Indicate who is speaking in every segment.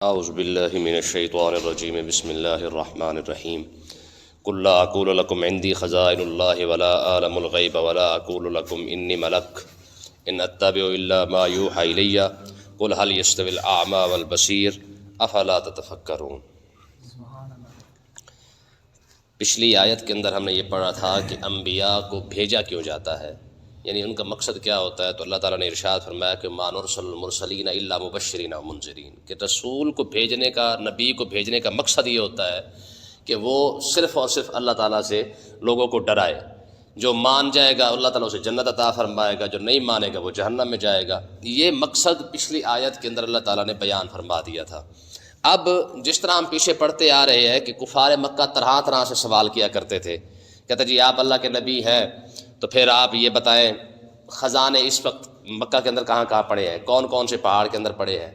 Speaker 1: اعوذ باللہ من الشیطان الرجیم بسم اللہ الرحمن الرحیم قل لا اقول لکم عندی خزائن اللہ ولا اعلم الغیب ولا اقول لکم انی ملک ان اتبع الا ما یوحی الی قل هل یستوی الاعمی والبصیر افلا تتفکرون۔ پچھلی آیت کے اندر ہم نے یہ پڑھا تھا کہ انبیاء کو بھیجا کیوں جاتا ہے، یعنی ان کا مقصد کیا ہوتا ہے۔ تو اللہ تعالیٰ نے ارشاد فرمایا کہ ما نرسل المرسلین الا مبشرین و منذرین، کہ رسول کو بھیجنے کا، نبی کو بھیجنے کا مقصد یہ ہوتا ہے کہ وہ صرف اور صرف اللہ تعالیٰ سے لوگوں کو ڈرائے۔ جو مان جائے گا اللہ تعالیٰ اسے جنت عطا فرمائے گا، جو نہیں مانے گا وہ جہنم میں جائے گا۔ یہ مقصد پچھلی آیت کے اندر اللہ تعالیٰ نے بیان فرما دیا تھا۔ اب جس طرح ہم پیچھے پڑھتے آ رہے ہیں کہ کفار مکہ طرح طرح سے سوال کیا کرتے تھے، کہتے جی آپ اللہ کے نبی ہیں تو پھر آپ یہ بتائیں خزانے اس وقت مکہ کے اندر کہاں کہاں پڑے ہیں، کون کون سے پہاڑ کے اندر پڑے ہیں۔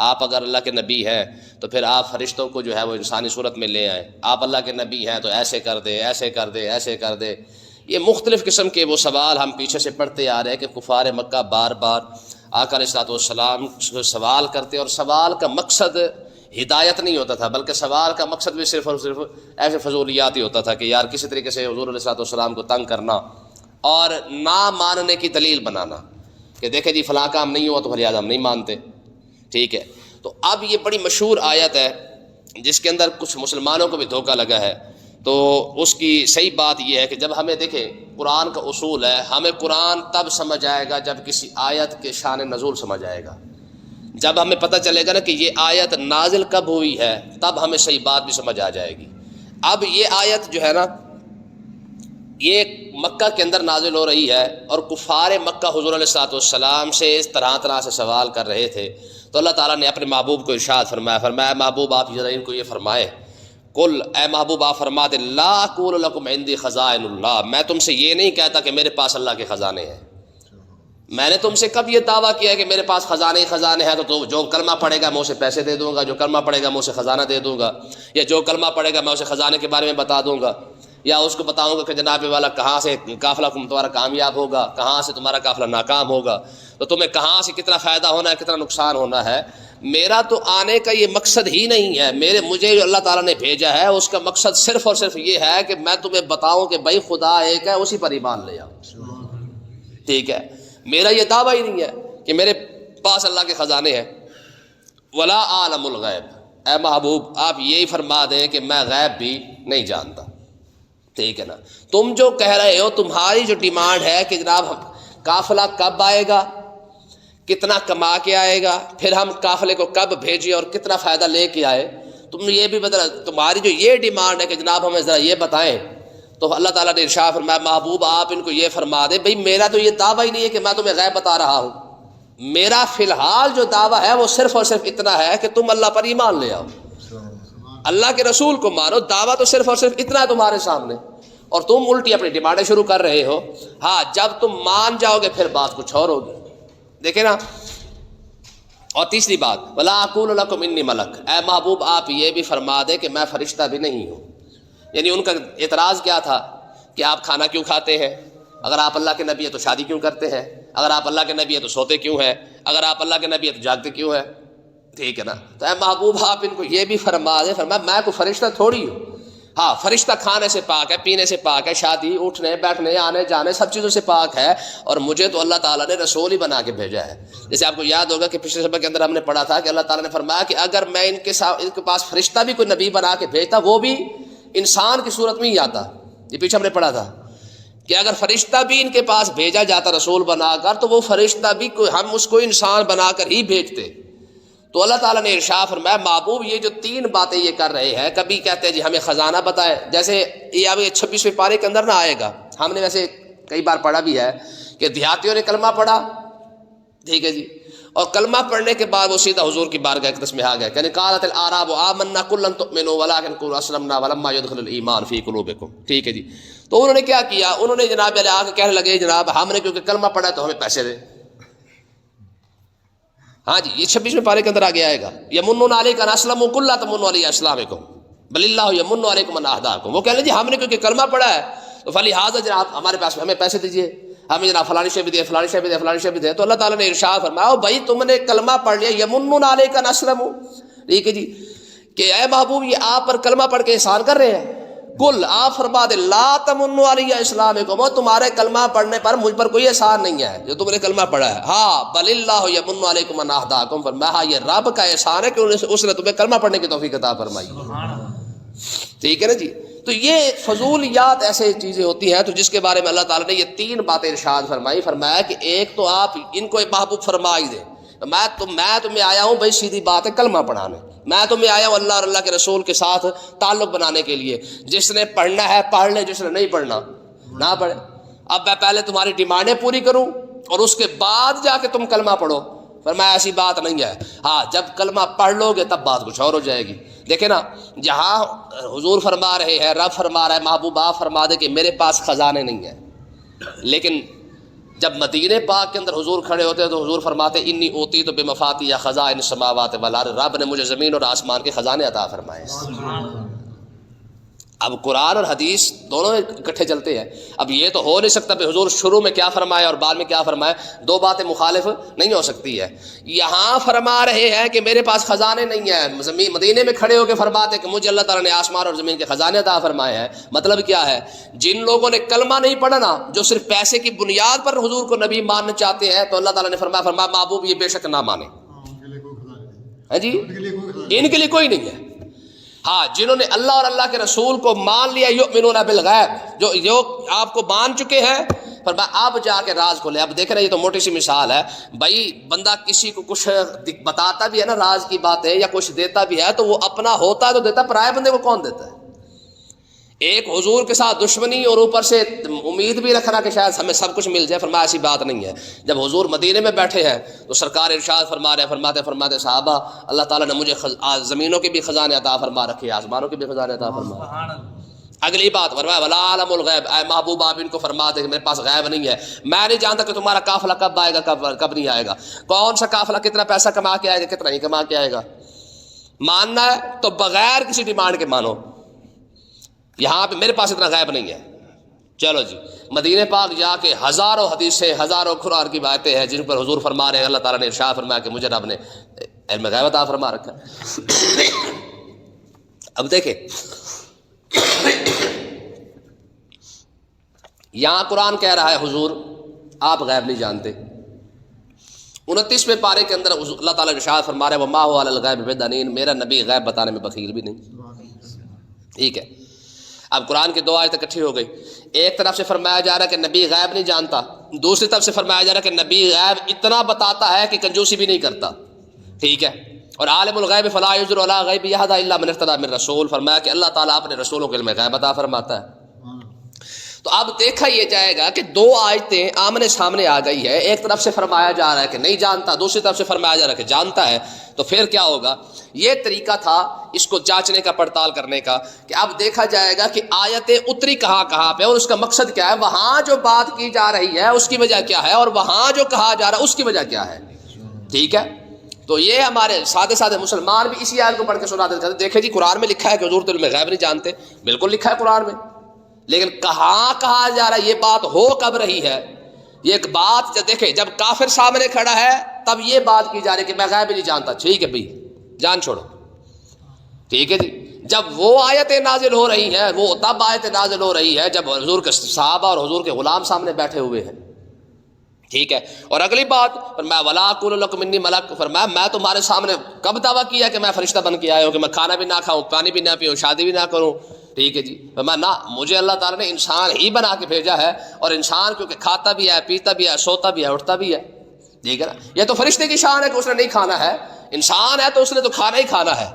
Speaker 1: آپ اگر اللہ کے نبی ہیں تو پھر آپ فرشتوں کو جو ہے وہ انسانی صورت میں لے آئیں۔ آپ اللہ کے نبی ہیں تو ایسے کر دے، ایسے کر دے، ایسے کر دے۔ یہ مختلف قسم کے وہ سوال ہم پیچھے سے پڑھتے آ رہے ہیں کہ کفار مکہ بار بار آقا علیہ الصلوۃ والسلام سوال کرتے، اور سوال کا مقصد ہدایت نہیں ہوتا تھا، بلکہ سوال کا مقصد بھی صرف اور صرف ایسے فضولیات ہی ہوتا تھا کہ یار کسی طریقے سے حضور علیہ الصلوۃ والسلام کو تنگ کرنا اور نہ ماننے کی دلیل بنانا کہ دیکھیں جی فلاں کام نہیں ہوا تو فریاد ہم نہیں مانتے، ٹھیک ہے۔ تو اب یہ بڑی مشہور آیت ہے جس کے اندر کچھ مسلمانوں کو بھی دھوکہ لگا ہے۔ تو اس کی صحیح بات یہ ہے کہ جب ہمیں دیکھیں قرآن کا اصول ہے، ہمیں قرآن تب سمجھ آئے گا جب کسی آیت کے شان نزول سمجھ آئے گا۔ جب ہمیں پتہ چلے گا نا کہ یہ آیت نازل کب ہوئی ہے تب ہمیں صحیح بات بھی سمجھ آ جائے گی۔ اب یہ آیت جو ہے نا یہ مکہ کے اندر نازل ہو رہی ہے، اور کفار مکہ حضور علیہ الصلوۃ والسلام سے اس طرح سے سوال کر رہے تھے۔ تو اللہ تعالیٰ نے اپنے محبوب کو ارشاد فرمایا محبوب آپ ذرا ان کو یہ فرمائے، قل اے محبوب آپ فرما دے لا اقول لکم عندی خزائن اللہ، میں تم سے یہ نہیں کہتا کہ میرے پاس اللہ کے خزانے ہیں۔ میں نے تم سے کب یہ دعویٰ کیا ہے کہ میرے پاس خزانے ہی خزانے ہیں؟ تو جو کلمہ پڑھے گا میں اسے پیسے دے دوں گا، جو کلمہ پڑھے گا میں اسے خزانہ دے دوں گا، یا جو کلمہ پڑھے گا میں اسے خزانے کے بارے میں بتا دوں گا، یا اس کو بتاؤں گا کہ جناب والا کہاں سے قافلہ تمہارا کامیاب ہوگا، کہاں سے تمہارا قافلہ ناکام ہوگا، تو تمہیں کہاں سے کتنا فائدہ ہونا ہے، کتنا نقصان ہونا ہے۔ میرا تو آنے کا یہ مقصد ہی نہیں ہے، مجھے جو اللہ تعالیٰ نے بھیجا ہے اس کا مقصد صرف اور صرف یہ ہے کہ میں تمہیں بتاؤں کہ بھائی خدا ایک ہے، اسی پر ایمان لے آؤ، ٹھیک ہے۔ میرا یہ دعویٰ ہی نہیں ہے کہ میرے پاس اللہ کے خزانے ہیں۔ ولا عالم الغیب، اے محبوب آپ یہی فرما دیں کہ میں غیب بھی نہیں جانتا، ٹھیک ہے نا۔ تم جو کہہ رہے ہو، تمہاری جو ڈیمانڈ ہے کہ جناب قافلہ کب آئے گا، کتنا کما کے آئے گا، پھر ہم قافلے کو کب بھیجیں اور کتنا فائدہ لے کے آئے، تم یہ بھی بتا، تمہاری جو یہ ڈیمانڈ ہے کہ جناب ہمیں ذرا یہ بتائیں، تو اللہ تعالیٰ نے ارشاد فرمایا محبوب آپ ان کو یہ فرما دیں بھئی میرا تو یہ دعویٰ ہی نہیں ہے کہ میں تمہیں غیب بتا رہا ہوں۔ میرا فی الحال جو دعویٰ ہے وہ صرف اور صرف اتنا ہے کہ تم اللہ پر ایمان لے آؤ، اللہ کے رسول کو مانو۔ دعویٰ تو صرف اور صرف اتنا ہے تمہارے سامنے، اور تم الٹی اپنی ڈیمانڈیں شروع کر رہے ہو۔ ہاں جب تم مان جاؤ گے پھر بات کچھ اور ہوگی، دیکھیں نا۔ اور تیسری بات ولا اقول لکم انی ملک، اے محبوب آپ یہ بھی فرما دے کہ میں فرشتہ بھی نہیں ہوں۔ یعنی ان کا اعتراض کیا تھا کہ آپ کھانا کیوں کھاتے ہیں، اگر آپ اللہ کے نبی ہیں تو شادی کیوں کرتے ہیں، اگر آپ اللہ کے نبی ہیں تو سوتے کیوں ہیں، اگر آپ اللہ کے نبی ہیں تو جاگتے کیوں ہیں، ٹھیک ہے نا۔ تو اے محبوب آپ ان کو یہ بھی فرما دیں، فرمایا میں کوئی فرشتہ تھوڑی ہوں۔ ہاں فرشتہ کھانے سے پاک ہے، پینے سے پاک ہے، شادی اٹھنے بیٹھنے آنے جانے سب چیزوں سے پاک ہے، اور مجھے تو اللہ تعالیٰ نے رسول ہی بنا کے بھیجا ہے۔ جیسے آپ کو یاد ہوگا کہ پچھلے سبق کے اندر ہم نے پڑھا تھا کہ اللہ تعالیٰ نے فرمایا کہ اگر میں ان کے پاس فرشتہ بھی کوئی نبی بنا کے بھیجتا، وہ بھی انسان کی صورت میں ہی آتا۔ یہ پیچھے ہم نے پڑھا تھا کہ اگر فرشتہ بھی ان کے پاس بھیجا جاتا رسول بنا کر، تو وہ فرشتہ بھی ہم اس کو انسان بنا کر ہی بھیجتے۔ تو اللہ تعالیٰ نے ارشاد فرمایا محبوب یہ جو تین باتیں یہ کر رہے ہیں، کبھی کہتے ہیں جی ہمیں خزانہ بتائے، جیسے یہ اب 26ویں پارے کے اندر نہ آئے گا، ہم نے ویسے کئی بار پڑھا بھی ہے کہ دیہاتیوں نے کلمہ پڑھا، ٹھیک ہے جی، اور کلمہ پڑھنے کے بعد وہ سیدھا حضور کی بارگاہ اقدس میں آ گئے کہ قالت الاعراب آمنا قل لن تؤمنوا ولکن قولوا اسلمنا ولما يدخل الايمان في قلوبكم، ٹھیک ہے جی۔ تو انہوں نے کیا کیا، انہوں نے جناب علیہ آ کے کہنے لگے جناب ہم نے کیونکہ کلمہ پڑھا تو ہمیں پیسے دے۔ ہاں جی یہ 26ویں پارے کے اندر آگے آئے گا یمنون علیک ان اسلموا قل لا تمنوا علی اسلامکم بل اللہ یمن علیکم ان ہداکم۔ وہ کہہ لیں جی ہم نے کیونکہ کلمہ پڑھا ہے تو فلہذا جناب ہمارے پاس ہمیں پیسے دیجیے، ہمیں جناب فلانی شے بھی دے، فلانی شے بھی دے، فلانی شے بھی دے۔ تو اللہ تعالیٰ نے ارشاد فرمایا بھائی تم نے کلمہ پڑھ لیا، یمنون علیک ان اسلموا، ٹھیک ہے جی، کہ اے محبوب یہ آپ پر کلمہ پڑھ کے احسان کر رہے ہیں، کل آپ فرما دے لا تمنوا علی اسلامکم، تمہارے کلمہ پڑھنے پر مجھ پر کوئی احسان نہیں ہے جو تم نے کلمہ پڑھا ہے، ہاں بل اللہ یمن علیکم ان ہداکم، فرمایا ہاں یہ رب کا احسان ہے کہ اس نے تمہیں کلمہ پڑھنے کی توفیق عطا فرمائی، ٹھیک ہے نا جی۔ تو یہ فضولیات ایسے چیزیں ہوتی ہیں تو جس کے بارے میں اللہ تعالیٰ نے یہ 3 باتیں ارشاد فرمائی، فرمایا کہ ایک تو آپ ان کو محبوب فرما ہی دیں، میں تمہیں آیا ہوں بھائی سیدھی بات ہے کلمہ پڑھانے، میں تمہیں آیا ہوں اللہ اور اللہ کے رسول کے ساتھ تعلق بنانے کے لیے، جس نے پڑھنا ہے پڑھ لے، جس نے نہیں پڑھنا نہ پڑھے۔ اب میں پہلے تمہاری ڈیمانڈیں پوری کروں اور اس کے بعد جا کے تم کلمہ پڑھو، فرمایا ایسی بات نہیں ہے، ہاں جب کلمہ پڑھ لو گے تب بات کچھ اور ہو جائے گی۔ دیکھیں نا، جہاں حضور فرما رہے ہیں، رب فرما رہا ہے، محبوب آپ فرما دے کہ میرے پاس خزانے نہیں ہیں، لیکن جب مدینے پاک کے اندر حضور کھڑے ہوتے ہیں تو حضور فرماتے انی اوتی تو بے مفاتی یا خزائن السماوات والارض، رب نے مجھے زمین اور آسمان کے خزانے عطا فرمائے۔ اب قرآن اور حدیث دونوں اکٹھے چلتے ہیں، اب یہ تو ہو نہیں سکتا کہ حضور شروع میں کیا فرمایا اور بعد میں کیا فرمایا، دو باتیں مخالف نہیں ہو سکتی ہے۔ یہاں فرما رہے ہیں کہ میرے پاس خزانے نہیں ہیں، زمین مدینے میں کھڑے ہو کے فرماتے کہ مجھے اللہ تعالیٰ نے آسمان اور زمین کے خزانے عطا فرمائے ہیں۔ مطلب کیا ہے، جن لوگوں نے کلمہ نہیں پڑھا نا، جو صرف پیسے کی بنیاد پر حضور کو نبی ماننا چاہتے ہیں، تو اللہ تعالیٰ نے فرمایا محبوب یہ بے شک نہ مانے، ہاں جی ان کے لیے کوئی نہیں ہے۔ ہاں جنہوں نے اللہ اور اللہ کے رسول کو مان لیا، یؤمنون بالغیب، جو آپ کو مان چکے ہیں، فرمایا اب جا کے راز کھولے۔ اب دیکھ رہے ہیں، یہ تو موٹی سی مثال ہے بھائی، بندہ کسی کو کچھ بتاتا بھی ہے نا راز کی بات ہے یا کچھ دیتا بھی ہے تو وہ اپنا ہوتا ہے تو دیتا، پرائے بندے کو کون دیتا ہے؟ ایک حضور کے ساتھ دشمنی اور اوپر سے امید بھی رکھنا کہ شاید ہمیں سب کچھ مل جائے، فرمایا ایسی بات نہیں ہے۔ جب حضور مدینے میں بیٹھے ہیں تو سرکار ارشاد فرما رہے ہیں، فرماتے صحابہ اللہ تعالیٰ نے مجھے زمینوں کے بھی خزانے عطا فرما رکھے، آسمانوں کے بھی خزانے عطا فرما۔ اگلی بات فرمایا ولا عالم الغیب، اے محبوب آپ ان کو فرما دے کہ میرے پاس غیب نہیں ہے، میں نہیں جانتا کہ تمہارا قافلہ کب آئے گا کب نہیں آئے گا، کون سا قافلہ کتنا پیسہ کما کے آئے گا کتنا نہیں کما کے آئے گا۔ ماننا ہے تو بغیر کسی ڈیمانڈ کے مانو، یہاں پہ میرے پاس اتنا غیب نہیں ہے۔ چلو جی، مدینے پاک جا کے ہزاروں حدیثیں، ہزاروں قرآن کی باتیں ہیں جن پر حضور فرما رہے ہیں اللہ تعالیٰ نے ارشاد فرمایا کہ مجھے رب نے علم غیب عطا فرما رکھا۔ اب دیکھیں یہاں قرآن کہہ رہا ہے حضور آپ غیب نہیں جانتے، 29ویں پارے کے اندر اللہ تعالیٰ ارشاد فرما رہے ہیں وما هو علی الغیب بضنین، میرا نبی غیب بتانے میں بخیل بھی نہیں۔ ٹھیک ہے، اب قرآن کی 2 آیتیں اکٹھی ہو گئی، ایک طرف سے فرمایا جا رہا ہے کہ نبی غیب نہیں جانتا، دوسری طرف سے فرمایا جا رہا ہے کہ نبی غیب اتنا بتاتا ہے کہ کنجوسی بھی نہیں کرتا۔ ٹھیک ہے، اور عالم الغیب فلا یظہر علی غیبہ احدا الا من ارتضی من رسول، فرمایا کہ اللہ تعالیٰ اپنے رسولوں کے علم غیب عطا فرماتا ہے۔ تو اب دیکھا یہ جائے گا کہ 2 آیتیں آمنے سامنے آ گئی ہے، ایک طرف سے فرمایا جا رہا ہے کہ نہیں جانتا، دوسری طرف سے فرمایا جا رہا ہے کہ جانتا ہے، تو پھر کیا ہوگا؟ یہ طریقہ تھا اس کو جانچنے کا، پڑتال کرنے کا، کہ اب دیکھا جائے گا کہ آیتیں اتری کہاں پہ اور اس کا مقصد کیا ہے، وہاں جو بات کی جا رہی ہے اس کی وجہ کیا ہے، اور وہاں جو کہا جا رہا ہے اس کی وجہ کیا ہے۔ ٹھیک ہے، تو یہ ہمارے سادے مسلمان بھی اسی آیت کو پڑھ کے سنا دیتے ہیں، دیکھیں جی قرآن میں لکھا ہے کہ حضور علم غیب نہیں جانتے، بالکل لکھا ہے قرآن میں، لیکن کہاں کہا جا رہا ہے، یہ بات ہو کب رہی ہے، یہ ایک بات دیکھیں جب کافر سامنے کھڑا ہے تب یہ بات کی جا رہی ہے کہ میں غیب نہیں جانتا، ٹھیک ہے بھائی جان چھوڑو، ٹھیک ہے جی۔ جب وہ آیتیں نازل ہو رہی ہیں، وہ تب آیتیں نازل ہو رہی ہے جب حضور کے صحابہ اور حضور کے غلام سامنے بیٹھے ہوئے ہیں۔ ٹھیک ہے، اور اگلی بات فرمایا ولا اقول لکم انی ملک، فرمایا میں تمہارے سامنے کب دعویٰ کیا کہ میں فرشتہ بن کے آیا ہوں کہ میں کھانا بھی نہ کھاؤں، پانی بھی نہ پیوں، شادی بھی نہ کروں۔ ٹھیک ہے جی، فرمایا نہ، مجھے اللہ تعالیٰ نے انسان ہی بنا کے بھیجا ہے، اور انسان کیونکہ کھاتا بھی ہے، پیتا بھی ہے، سوتا بھی ہے، اٹھتا بھی ہے۔ ٹھیک ہے نا، یہ تو فرشتے کی شان ہے کہ اس نے نہیں کھانا ہے، انسان ہے تو اس نے تو کھانا ہی کھانا ہے۔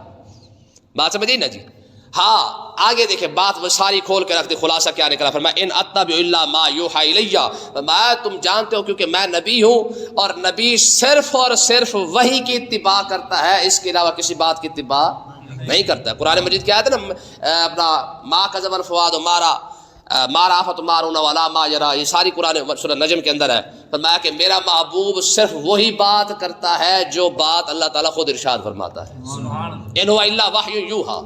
Speaker 1: بات سمجھیے نا جی۔ ہاں آگے دیکھیں، بات وہ ساری کھول کے رکھ دی، خلاصہ کیا نکلا، فرمایا ان اتبع الا ما یوحی الی، فرمایا تم جانتے ہو کیونکہ میں نبی ہوں، اور نبی صرف اور صرف وحی کی اتباع کرتا ہے، اس کے علاوہ کسی بات کی اتباع نہیں کرتا ہے۔ قرآن مجید کیا ہے نا اپنا ما کذب الفؤاد ما رأى فتمارون ولا ما يرى، یہ ساری قرآن سورہ نجم کے اندر ہے۔ فرمایا کہ میرا محبوب صرف وہی بات کرتا ہے جو بات اللہ تعالیٰ خود ارشاد فرماتا ہے، ان هو الا وحی یوحی،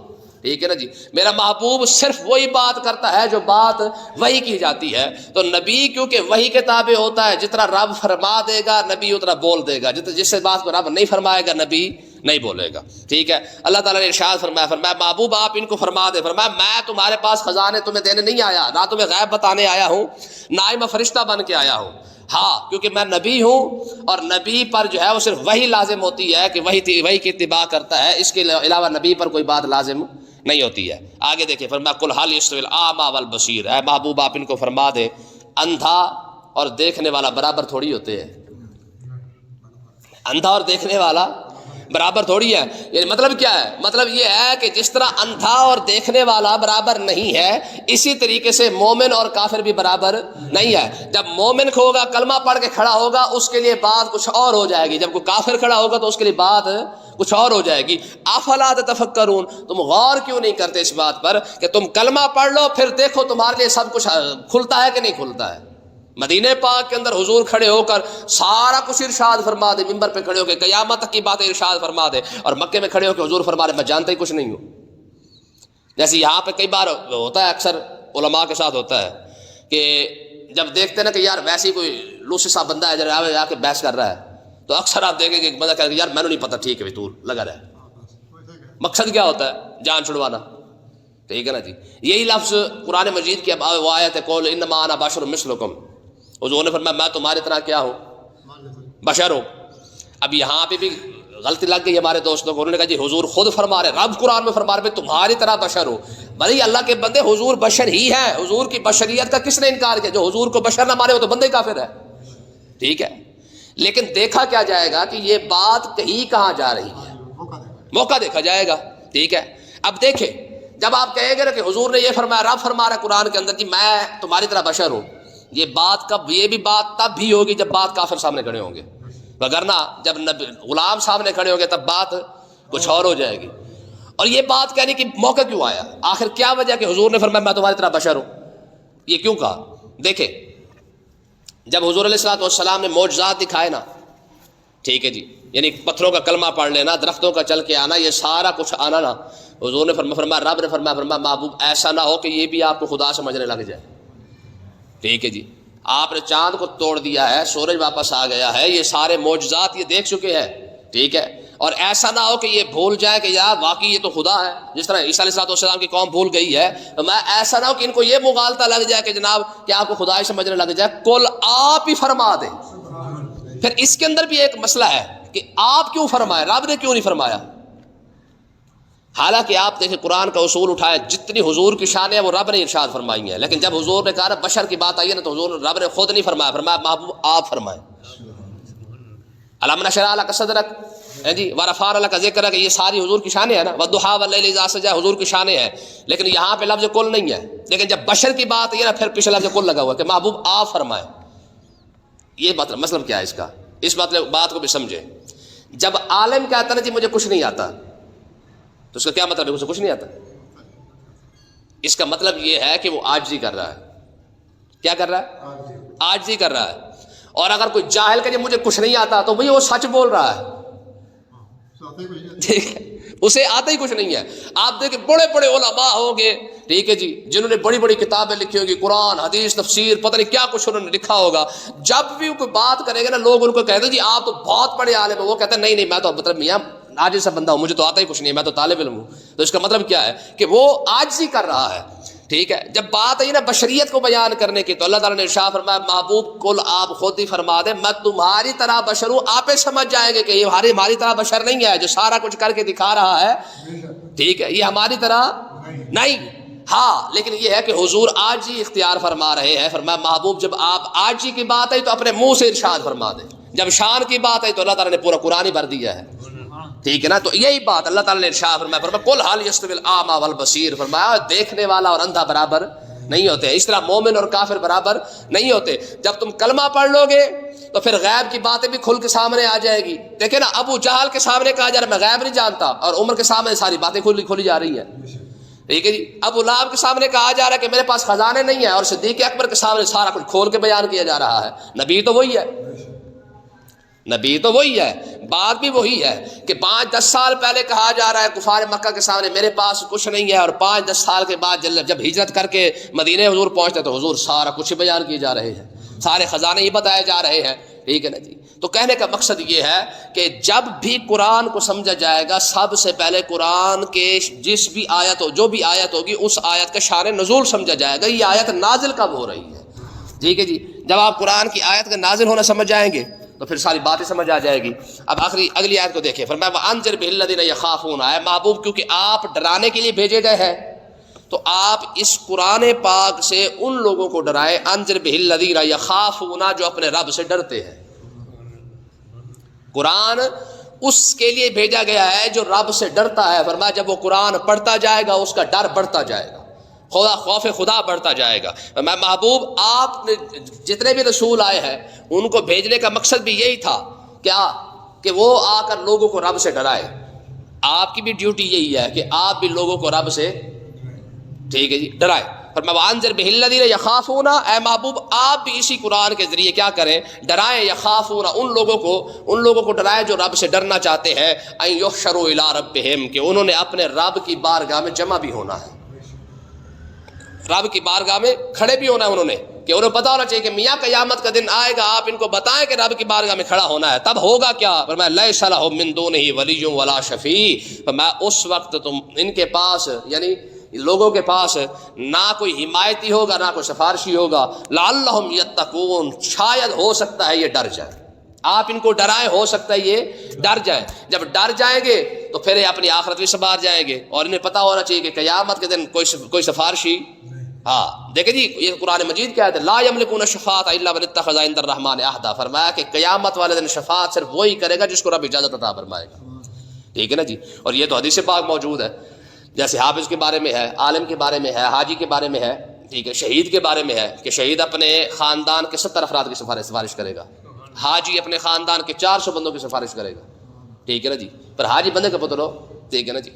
Speaker 1: ٹھیک ہے نا جی. میرا محبوب صرف وہی بات کرتا ہے جو بات وحی کی جاتی ہے. تو نبی کیونکہ وحی کے تابع ہوتا ہے، جتنا رب فرما دے گا نبی اتنا بول دے گا، جس بات کو رب نہیں فرمائے گا نبی نہیں بولے گا. ٹھیک ہے. اللہ تعالیٰ نے ارشاد فرمایا محبوب آپ ان کو فرما دے، فرمایا میں تمہارے پاس خزانے تمہیں دینے نہیں آیا، نہ تمہیں غیب بتانے آیا ہوں، نہ ہی میں فرشتہ بن کے آیا ہوں. ہاں کیونکہ میں نبی ہوں اور نبی پر جو ہے وہ صرف وہی لازم ہوتی ہے کہ وہی کی اتباع کرتا ہے، اس کے علاوہ نبی پر کوئی بات لازم نہیں ہوتی ہے. آگے دیکھیں فرمایا قل هل يستوي الاعمى والبصير، اے محبوب آپ ان کو فرما دے اندھا اور دیکھنے والا برابر تھوڑی ہوتے ہیں. اندھا اور دیکھنے والا برابر تھوڑی ہے. یہ مطلب کیا ہے؟ مطلب یہ ہے کہ جس طرح اندھا اور دیکھنے والا برابر نہیں ہے، اسی طریقے سے مومن اور کافر بھی برابر نہیں ہے. جب مومن ہوگا کلمہ پڑھ کے کھڑا ہوگا اس کے لیے بات کچھ اور ہو جائے گی، جب کوئی کافر کھڑا ہوگا تو اس کے لیے بات کچھ اور ہو جائے گی. افلا تتفکرون، تم غور کیوں نہیں کرتے اس بات پر کہ تم کلمہ پڑھ لو پھر دیکھو تمہارے لیے سب کچھ کھلتا ہے کہ نہیں کھلتا ہے. مدینہ پاک کے اندر حضور کھڑے ہو کر سارا کچھ ارشاد فرما دے، منبر پہ کھڑے ہو کے قیامت تک کی باتیں ارشاد فرما دے، اور مکے میں کھڑے ہو کے حضور فرما دے میں جانتا ہی کچھ نہیں ہوں. جیسے یہاں پہ کئی بار ہوتا ہے، اکثر علماء کے ساتھ ہوتا ہے کہ جب دیکھتے ہیں نا کہ یار ویسے ہی کوئی لوسی سا بندہ ہے جب آ کے بحث کر رہا ہے تو اکثر آپ دیکھیں کہ بندہ کہتا ہے یار میں نے نہیں پتا، ٹھیک ہے تو لگا رہا ہے. مقصد کیا ہوتا ہے؟ جان چھڑوانا. ٹھیک ہے نا جی. یہی لفظ قرآن مجید کی وہ آیت ہے قول انما انا بشر مثلکم، حضور نے فرمایا میں تمہاری طرح کیا ہوں؟ بشر ہوں. اب یہاں پہ بھی غلطی لگ گئی ہمارے دوستوں کو، انہوں نے کہا جی حضور خود فرما رہے، رب قرآن میں فرما رہے تمہاری طرح بشر ہوں. بھائی اللہ کے بندے حضور بشر ہی ہے، حضور کی بشریت کا کس نے انکار کیا؟ جو حضور کو بشر نہ مانے وہ تو بندے کافر ہے. ٹھیک ہے. لیکن دیکھا کیا جائے گا کہ یہ بات کہیں کہاں جا رہی ہے، موقع دیکھا جائے گا. ٹھیک ہے. اب دیکھیں جب آپ کہیں گے نا کہ حضور نے یہ فرمایا، رب فرما رہا ہے قرآن کے اندر کہ میں تمہاری طرح بشر ہوں، یہ بات کب؟ یہ بھی بات تب بھی ہوگی جب بات کافر سامنے کھڑے ہوں گے، وگرنہ جب غلام سامنے کھڑے ہوں گے تب بات کچھ اور ہو جائے گی. اور یہ بات کہنے کی موقع کیوں آیا؟ آخر کیا وجہ کہ حضور نے فرمایا میں تمہاری طرح بشر ہوں؟ یہ کیوں کہا؟ دیکھیں جب حضور علیہ الصلوۃ والسلام نے معجزات دکھائے نا، ٹھیک ہے جی، یعنی پتھروں کا کلمہ پڑھ لینا، درختوں کا چل کے آنا، یہ سارا کچھ آنا نا، حضور نے فرمایا، رب نے فرمایا محبوب ایسا نہ ہو کہ یہ بھی آپ کو خدا سمجھنے لگ جائے. ٹھیک ہے جی. آپ نے چاند کو توڑ دیا ہے، سورج واپس آ گیا ہے، یہ سارے معجزات یہ دیکھ چکے ہیں. ٹھیک ہے. اور ایسا نہ ہو کہ یہ بھول جائے کہ یار واقعی یہ تو خدا ہے، جس طرح عیسیٰ علیہ السلام کی قوم بھول گئی ہے. میں ایسا نہ ہو کہ ان کو یہ مغالطہ لگ جائے کہ جناب کہ آپ کو خدا ہی سمجھنے لگ جائے. کل آپ ہی فرما دیں. پھر اس کے اندر بھی ایک مسئلہ ہے کہ آپ کیوں فرمائے، رب نے کیوں نہیں فرمایا؟ حالانکہ آپ دیکھیں قرآن کا اصول اٹھائے، جتنی حضور کی شان ہے وہ رب نے ارشاد فرمائی ہیں، لیکن جب حضور نے کہا نا بشر کی بات آئی ہے نا تو حضور رب نے خود نہیں فرمایا، فرمایا محبوب آپ فرمائیں. الم نشرح لک صدرک جی ورفعنا لک ذکرک، یہ ساری حضور کی شانیں ہیں نا، والضحیٰ واللیل اذا سجی حضور کی شانیں ہیں، لیکن یہاں پہ لفظ کل نہیں ہے. لیکن جب بشر کی بات ہے نا پھر پیچھے لفظ کل لگا ہوا کہ محبوب آپ فرمائیں. یہ مطلب کیا ہے اس کا؟ اس مطلب بات کو بھی سمجھے. جب عالم کہتا نا جی مجھے کچھ نہیں آتا تو اس کا کیا مطلب ہے؟ اسے کچھ نہیں آتا. اس کا مطلب یہ ہے کہ وہ عاجزی کر رہا ہے. کیا کر رہا ہے؟ عاجزی کر رہا ہے. اور اگر کوئی جاہل کہ مجھے کچھ نہیں آتا تو وہ سچ بول رہا ہے. ٹھیک ہے. اسے آتا ہی کچھ نہیں ہے. آپ دیکھیں بڑے بڑے علماء ہوں گے، ٹھیک ہے جی، جنہوں نے بڑی بڑی کتابیں لکھی ہوگی، قرآن حدیث تفسیر پتہ نہیں کیا کچھ انہوں نے لکھا ہوگا. جب بھی کوئی بات کرے گا نا لوگ ان کو کہتے ہیں جی آپ تو بہت بڑے عالم ہیں، وہ کہتے ہیں نہیں میں تو مطلب میاں عاجز سا بندہ ہوں، مجھے تو آتا ہی کچھ نہیں ہے، میں تو طالب علم ہوں. تو اس کا مطلب کیا ہے کہ وہ عاجزی کر رہا ہے. ٹھیک ہے. جب بات آئی نا بشریت کو بیان کرنے کی تو اللہ تعالیٰ نے ارشاد فرمایا محبوب کل آپ خود ہی فرما دیں میں تمہاری طرح بشر ہوں. آپ سمجھ جائیں گے کہ یہ ہماری طرح بشر نہیں ہے جو سارا کچھ کر کے دکھا رہا ہے. ٹھیک ہے. یہ ہماری طرح نہیں. ہاں لیکن یہ ہے کہ حضور آج ہی اختیار فرما رہے ہیں. فرمایا محبوب جب آپ آج ہی کی بات آئی تو اپنے منہ سے ارشاد فرما دیں. جب شان کی بات آئی تو اللہ تعالیٰ نے پورا قرآن ہی بھر دیا ہے. ٹھیک ہے نا. تو یہی بات اللہ تعالیٰ نے ارشاد فرمایا قل هل يستوي الاعمى والبصير، فرمایا دیکھنے والا اور اندھا برابر نہیں ہوتے. اس طرح مومن اور کافر برابر نہیں ہوتے. جب تم کلمہ پڑھ لو گے تو پھر غیب کی باتیں بھی کھل کے سامنے آ جائے گی. دیکھیں نا ابو جہل کے سامنے کہا جا رہا ہے میں غیب نہیں جانتا، اور عمر کے سامنے ساری باتیں کھلی جا رہی ہیں. ٹھیک ہے جی. ابو لہب کے سامنے کہا جا رہا ہے کہ میرے پاس خزانے نہیں ہیں، اور صدیق اکبر کے سامنے سارا کچھ کھول کے بیان کیا جا رہا ہے. نبی تو وہی ہے. نبی تو وہی ہے، بات بھی وہی ہے کہ 5-10 سال پہلے کہا جا رہا ہے کفار مکہ کے سامنے میرے پاس کچھ نہیں ہے، اور 5-10 سال کے بعد جب ہجرت کر کے مدینے حضور پہنچتے تو حضور سارا کچھ بیان کیے جا رہے ہیں، سارے خزانے ہی بتائے جا رہے ہیں، ٹھیک ہے نا جی۔ تو کہنے کا مقصد یہ ہے کہ جب بھی قرآن کو سمجھا جائے گا سب سے پہلے قرآن کے جس بھی آیت ہو، جو بھی آیت ہوگی اس آیت کا شان نزول سمجھا جائے گا، یہ آیت نازل کب ہو رہی ہے، ٹھیک ہے جی۔ جب آپ قرآن کی آیت کا نازل ہونا سمجھ جائیں گے تو پھر ساری باتیں سمجھ آ جائے گی۔ اب اگلی آیت کو دیکھیں، فرمایا وَأَنذِرْ بِهِ الَّذِينَ يَخَافُونَ، اے محبوب کیونکہ آپ ڈرانے کے لیے بھیجے گئے ہیں تو آپ اس قرآن پاک سے ان لوگوں کو ڈرائیں، انذر بِهِ الَّذِينَ يَخَافُونَ، جو اپنے رب سے ڈرتے ہیں۔ قرآن اس کے لیے بھیجا گیا ہے جو رب سے ڈرتا ہے، فرمایا جب وہ قرآن پڑھتا جائے گا اس کا ڈر بڑھتا جائے گا، خوف خدا بڑھتا جائے گا۔ میں محبوب آپ نے جتنے بھی رسول آئے ہیں ان کو بھیجنے کا مقصد بھی یہی تھا، کیا کہ وہ آ کر لوگوں کو رب سے ڈرائے۔ آپ کی بھی ڈیوٹی یہی ہے کہ آپ بھی لوگوں کو رب سے، ٹھیک ہے جی، ڈرائے۔ فرمایا وَأَنذِرْ بِهِ الَّذِينَ يَخَافُونَ، اے محبوب آپ بھی اسی قرآن کے ذریعے کیا کریں، ڈرائیں، یخافون، ان لوگوں کو ڈرائیں جو رب سے ڈرنا چاہتے ہیں، أَن يُحْشَرُوا إِلَىٰ رَبِّهِمْ، کہ انہوں نے اپنے رب کی بارگاہ میں جمع بھی ہونا ہے، رب کی بارگاہ میں کھڑے بھی ہونا ہے انہوں نے، کہ انہیں پتا ہونا چاہیے کہ میاں قیامت کا دن آئے گا، آپ ان کو بتائیں کہ رب کی بارگاہ میں کھڑا ہونا ہے، تب ہوگا کیا، فرمایا لَيْسَ لَهُم مِّن دُونِهِ وَلِيٌّ وَلَا شَفِيعٌ، فرمایا اس وقت تم ان کے پاس یعنی لوگوں کے پاس نہ کوئی حمایتی ہوگا نہ کوئی سفارشی ہوگا، لعلہم یتقون، شاید ہو سکتا ہے یہ ڈر جائے، آپ ان کو ڈرائیں، ہو سکتا ہے یہ ڈر جائیں، جب ڈر جائیں گے تو پھر یہ اپنی آخرت بھی سنوار جائیں گے، اور انہیں پتہ ہونا چاہیے کہ قیامت کے دن کوئی سفارشی، ہاں دیکھیں جی یہ قرآن مجید کیا ہے، لا یملکون الشفاعۃ الا من اتخذ عند الرحمن عہدا، فرمایا کہ قیامت والے دن شفاعت صرف وہی کرے گا جس کو رب اجازت عطا فرمائے گا، ٹھیک ہے نا جی۔ اور یہ تو حدیث پاک موجود ہے، جیسے حافظ کے بارے میں ہے، عالم کے بارے میں ہے، حاجی کے بارے میں ہے، ٹھیک ہے، شہید کے بارے میں ہے کہ شہید اپنے خاندان کے 70 افراد کی سفارش کرے گا، حاجی اپنے خاندان کے 400 بندوں کی سفارش کرے گا، ٹھیک ہے نا جی۔ پر حاجی بندے کا پتہ لو، ٹھیک ہے نا جی،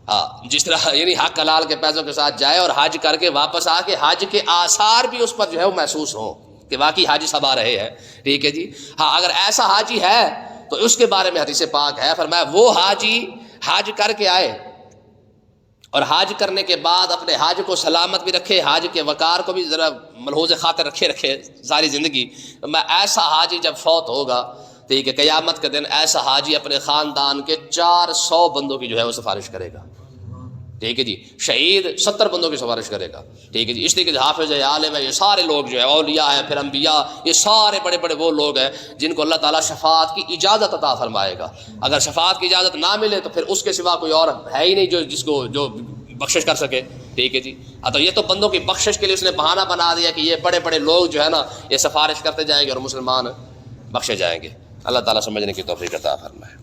Speaker 1: ہاں جس طرح یعنی حق حلال کے پیسوں کے ساتھ جائے اور حج کر کے واپس آ کے حج کے آثار بھی اس پر جو ہے وہ محسوس ہوں کہ واقعی حاجی صاحب آ رہے ہیں، ٹھیک ہے جی۔ ہاں اگر ایسا حاجی ہے تو اس کے بارے میں حدیث پاک ہے، فرمایا وہ حاجی حج کر کے آئے اور حج کرنے کے بعد اپنے حج کو سلامت بھی رکھے، حج کے وقار کو بھی ذرا ملحوظ خاطر رکھے ساری زندگی، میں ایسا حاجی جب فوت ہوگا، ٹھیک ہے، قیامت کے دن ایسا حاجی اپنے خاندان کے 400 بندوں کی جو ہے وہ سفارش کرے گا، ٹھیک ہے جی۔ شہید 70 بندوں کی سفارش کرے گا، ٹھیک ہے جی۔ اس لیے کہ حافظ ہے، عالم ہے، یہ سارے لوگ جو ہے اولیاء ہیں، پھر انبیاء، یہ سارے بڑے بڑے وہ لوگ ہیں جن کو اللہ تعالیٰ شفاعت کی اجازت عطا فرمائے گا۔ اگر شفاعت کی اجازت نہ ملے تو پھر اس کے سوا کوئی اور ہے ہی نہیں جو بخشش کر سکے، ٹھیک ہے جی۔ تو یہ تو بندوں کی بخشش کے لیے اس نے بہانہ بنا دیا کہ یہ بڑے بڑے لوگ جو ہے نا یہ سفارش کرتے جائیں گے اور مسلمان بخشے جائیں گے۔ اللہ تعالیٰ سمجھنے کی توفیق عطا فرمائے۔